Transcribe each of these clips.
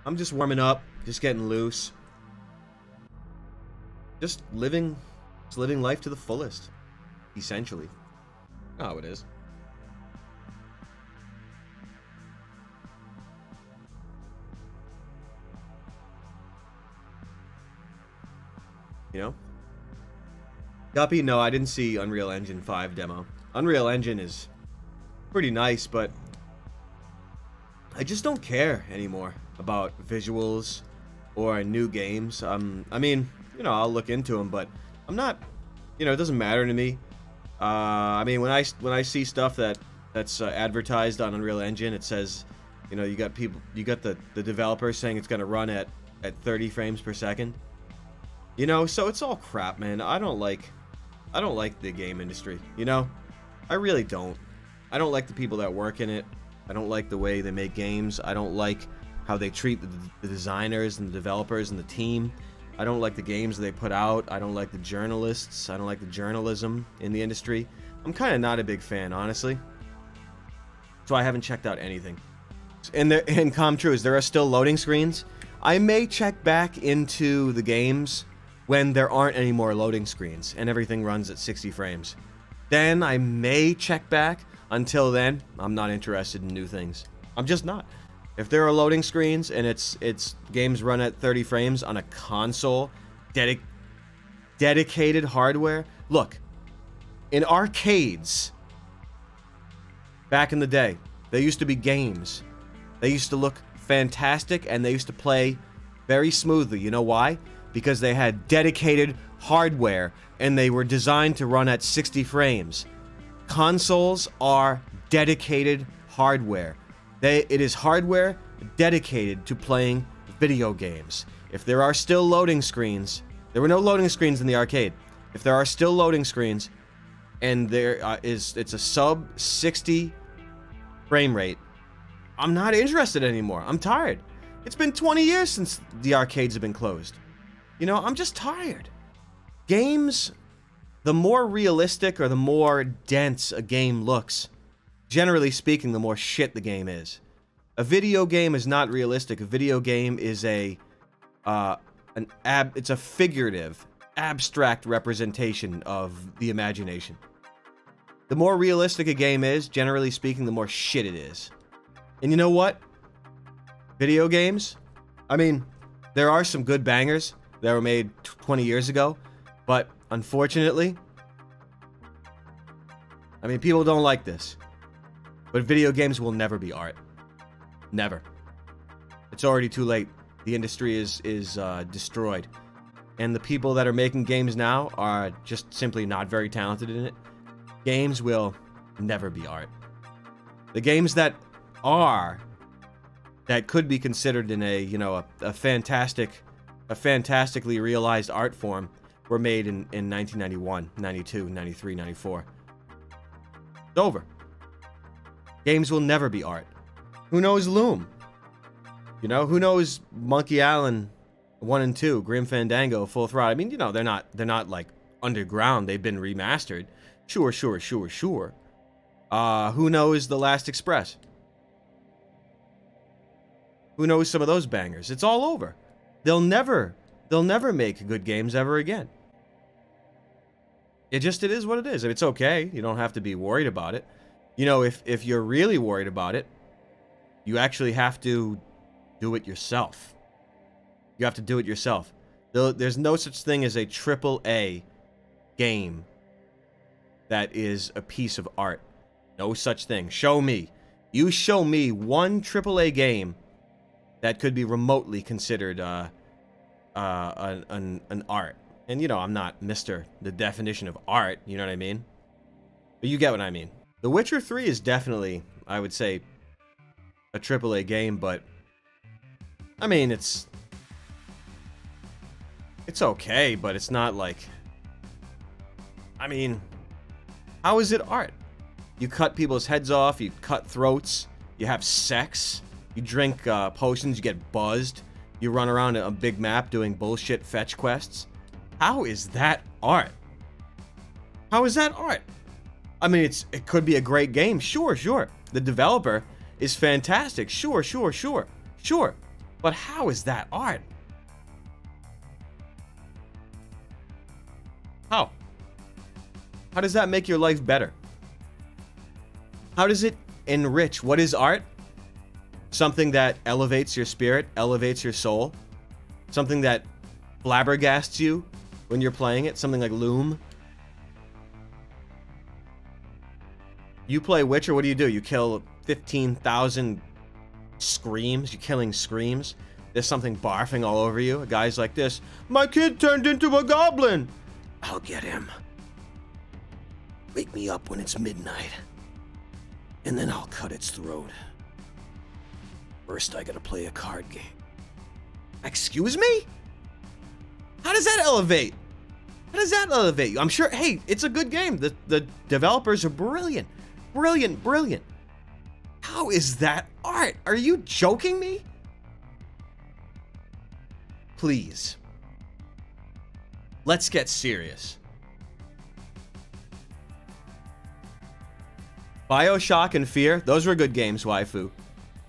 I'm just warming up, just getting loose. Just living life to the fullest, essentially. Oh, it is. You know? Guppy, no, I didn't see Unreal Engine 5 demo. Unreal Engine is pretty nice, but I just don't care anymore about visuals or new games. I mean, you know, I'll look into them, but I'm not, you know, it doesn't matter to me. I mean, when I see stuff that's advertised on Unreal Engine, it says, you know, you got the developers saying it's going to run at 30 frames per second. You know, so it's all crap, man. I don't like the game industry, you know? I really don't. I don't like the people that work in it. I don't like the way they make games. I don't like how they treat the designers and the developers and the team. I don't like the games they put out. I don't like the journalists. I don't like the journalism in the industry. I'm kind of not a big fan, honestly. So I haven't checked out anything. And ComTrues, there are still loading screens. I may check back into the games when there aren't any more loading screens and everything runs at 60 frames. Then I may check back. Until then, I'm not interested in new things. I'm just not. If there are loading screens and it's games run at 30 frames on a console, dedicated hardware. Look, in arcades, back in the day, there used to be games. They used to look fantastic and they used to play very smoothly. You know why? Because they had dedicated hardware and they were designed to run at 60 frames. Consoles are dedicated hardware. It is hardware dedicated to playing video games. If there are still loading screens, there were no loading screens in the arcade. If there are still loading screens and it's a sub 60 frame rate, I'm not interested anymore. I'm tired. It's been 20 years since the arcades have been closed. You know, I'm just tired. Games, the more realistic or the more dense a game looks, generally speaking, the more shit the game is. A video game is not realistic. A video game is it's a figurative, abstract representation of the imagination. The more realistic a game is, generally speaking, the more shit it is. And you know what? Video games, I mean, there are some good bangers that were made 20 years ago, but unfortunately, I mean, people don't like this, but video games will never be art. Never. It's already too late. The industry is destroyed. And the people that are making games now are just simply not very talented in it. Games will never be art. The games that could be considered in a, you know, a fantastically realized art form were made in 1991, 92, 93, 94. It's over. Games will never be art. Who knows Loom? You know, who knows Monkey Island 1 and 2, Grim Fandango, Full Throttle? I mean, you know, they're not like underground. They've been remastered. Sure. Who knows The Last Express? Who knows some of those bangers? It's all over. They'll never make good games ever again. It is what it is. It's okay. You don't have to be worried about it. You know, if you're really worried about it, you actually have to do it yourself. You have to do it yourself. There's no such thing as a AAA game that is a piece of art. No such thing. Show me. You show me one AAA game that could be remotely considered an art. And, you know, I'm not Mr. the definition of art, you know what I mean? But you get what I mean. The Witcher 3 is definitely, I would say, a AAA game, but I mean, it's okay, but it's not like, I mean, how is it art? You cut people's heads off, you cut throats, you have sex, you drink potions, you get buzzed, you run around a big map doing bullshit fetch quests. How is that art? How is that art? I mean, it could be a great game, sure. The developer is fantastic, sure. But how is that art? How? How does that make your life better? How does it enrich? What is art? Something that elevates your spirit, elevates your soul. Something that flabbergasts you when you're playing it. Something like Loom. You play Witcher, what do? You kill 15,000 screams. You're killing screams. There's something barfing all over you. A guy's like this. My kid turned into a goblin. I'll get him. Wake me up when it's midnight. And then I'll cut its throat. First, I gotta play a card game. Excuse me? How does that elevate? How does that elevate you? I'm sure, hey, it's a good game. The developers are brilliant. Brilliant, brilliant. How is that art? Are you joking me? Please. Let's get serious. BioShock and Fear, those were good games, waifu.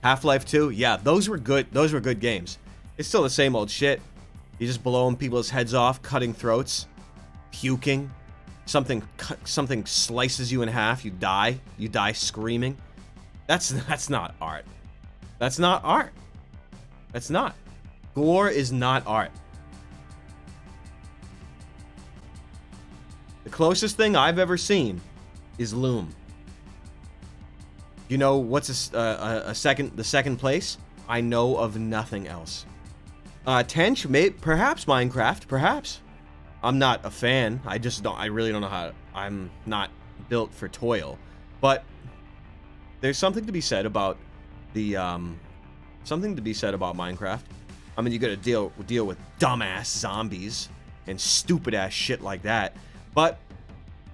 Half-Life 2, yeah, those were good. Those were good games. It's still the same old shit. You just blowing people's heads off, cutting throats, puking. Something slices you in half. You die. You die screaming. That's not art. That's not art. That's not. Gore is not art. The closest thing I've ever seen is Loom. You know what's the second place? I know of nothing else. Tench, perhaps Minecraft, perhaps. I'm not a fan. I really don't know how. I'm not built for toil. But there's something to be said about the Minecraft. I mean, you got to deal with dumbass zombies and stupid ass shit like that. But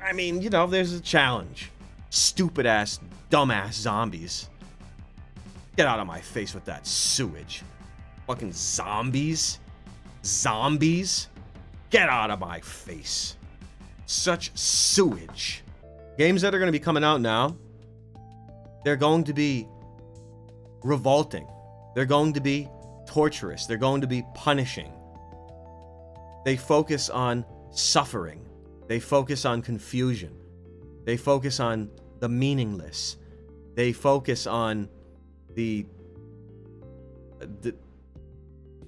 I mean, you know, there's a challenge. Stupid ass, dumbass zombies. Get out of my face with that sewage. Fucking zombies. Zombies. Get out of my face. Such sewage. Games that are going to be coming out now, they're going to be revolting. They're going to be torturous. They're going to be punishing. They focus on suffering. They focus on confusion. They focus on the meaningless. They focus on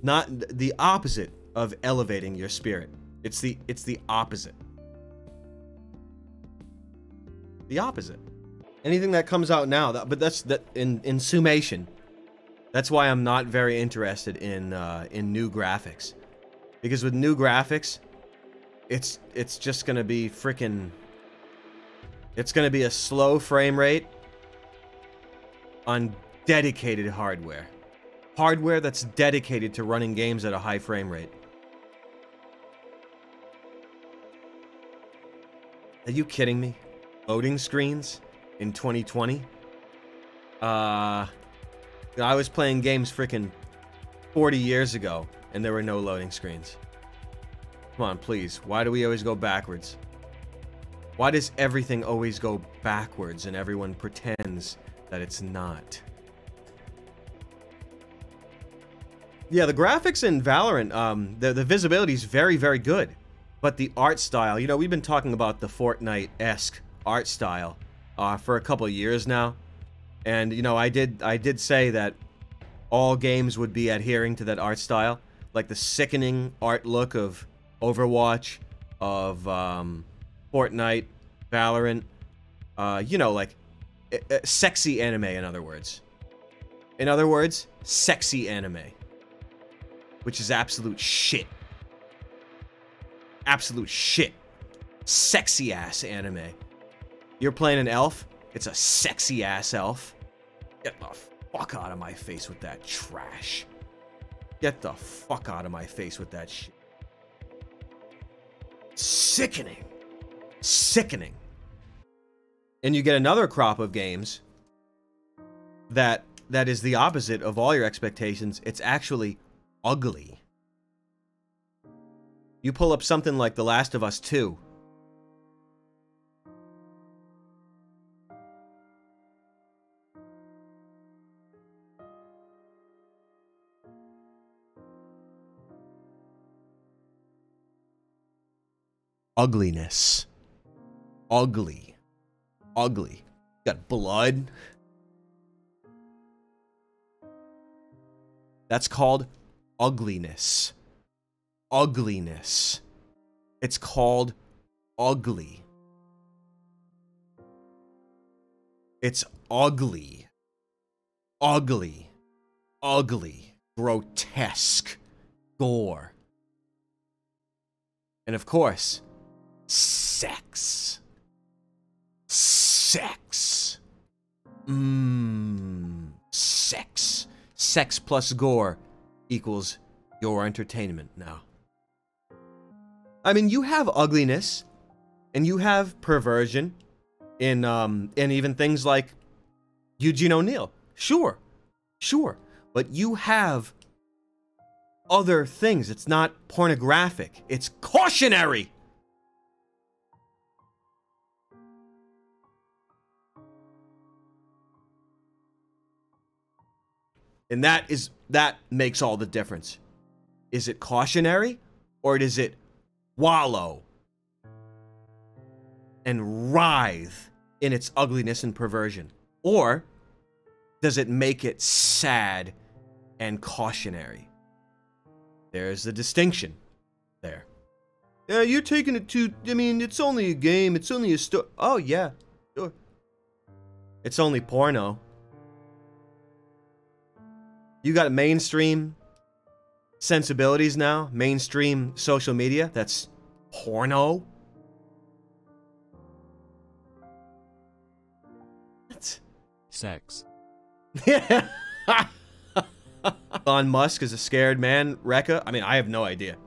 not the opposite of elevating your spirit. It's the opposite. The opposite. Anything that comes out now, but that's in summation. That's why I'm not very interested in new graphics, because with new graphics, it's just gonna be freaking. It's gonna be a slow frame rate on dedicated hardware. Hardware that's dedicated to running games at a high frame rate. Are you kidding me? Loading screens in 2020? I was playing games freaking 40 years ago, and there were no loading screens. Come on, please. Why do we always go backwards? Why does everything always go backwards and everyone pretends that it's not? Yeah, the graphics in Valorant, the visibility is very, very good. But the art style, you know, we've been talking about the Fortnite-esque art style for a couple of years now. And, you know, I did say that all games would be adhering to that art style. Like the sickening art look of Overwatch, of Fortnite, Valorant. You know, like sexy anime, in other words. In other words, sexy anime. Which is absolute shit. Absolute shit. Sexy ass anime. You're playing an elf? It's a sexy ass elf. Get the fuck out of my face with that trash. Get the fuck out of my face with that shit. Sickening. Sickening. And you get another crop of games that is the opposite of all your expectations. It's actually ugly. You pull up something like The Last of Us 2. ugliness. Ugly. Ugly. Got blood. That's called ugliness. Ugliness. It's called ugly. It's ugly. Ugly. Ugly. Grotesque. Gore. And of course, sex. Sex. Sex. Sex plus gore equals your entertainment now. I mean, you have ugliness, and you have perversion in even things like Eugene O'Neill. Sure. Sure. But you have other things. It's not pornographic. It's cautionary. And that makes all the difference. Is it cautionary, or does it wallow and writhe in its ugliness and perversion? Or does it make it sad and cautionary? There's the distinction there. Yeah, you're taking it too... I mean, it's only a game. It's only a story. Oh, yeah. Sure. It's only porno. You got mainstream sensibilities now. Mainstream social media. That's porno. What? Sex. Yeah. Elon Musk is a scared man, Rekka? I mean, I have no idea.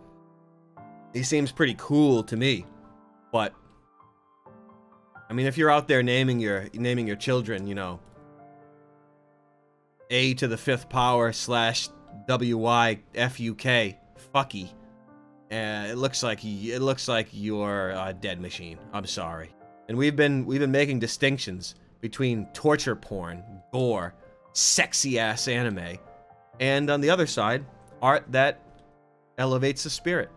He seems pretty cool to me, but I mean, if you're out there naming your children, you know, A to the 5th power / WYFUK, fucky, it looks like you're a dead machine. I'm sorry. And we've been making distinctions between torture porn, gore, sexy ass anime, and on the other side, art that elevates the spirit.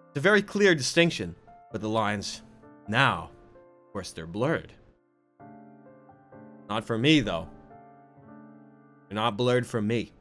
It's a very clear distinction, but the lines now, of course, they're blurred. Not for me, though. They're not blurred for me.